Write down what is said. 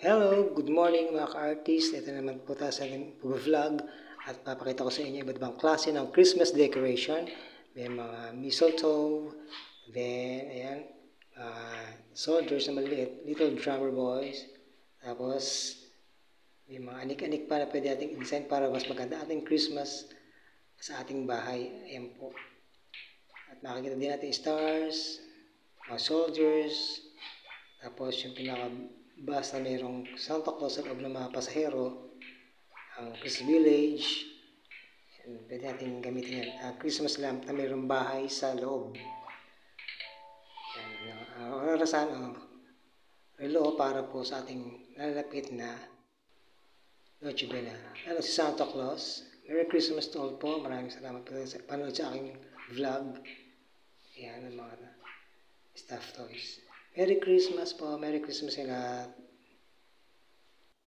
Hello, good morning mga ka-artist. Ito naman po tayo sa aking vlog at papakita ko sa inyo iba't ibang klase ng Christmas decoration. May mga mistletoe, then ayan, soldiers na maliit, little drummer boys. Tapos may mga anik-anik pa na pwede ating design para mas maganda ating Christmas sa ating bahay. Ayan po. At makikita din natin stars, mga soldiers, tapos yung pinaka-bus na mayroong Santa Claus sa loob ng mga pasahero, ang Christmas Village, pwede natin gamitin yan. Christmas lamp na mayroong bahay sa loob. Orasan o relo para po sa ating nalalapit na Noche Buena. Ano si Santa Claus? Merry Christmas to all po. Maraming salamat po sa panood sa aking vlog. Ayan ang mga stuffed toys. Merry Christmas po. Merry Christmas sa lahat.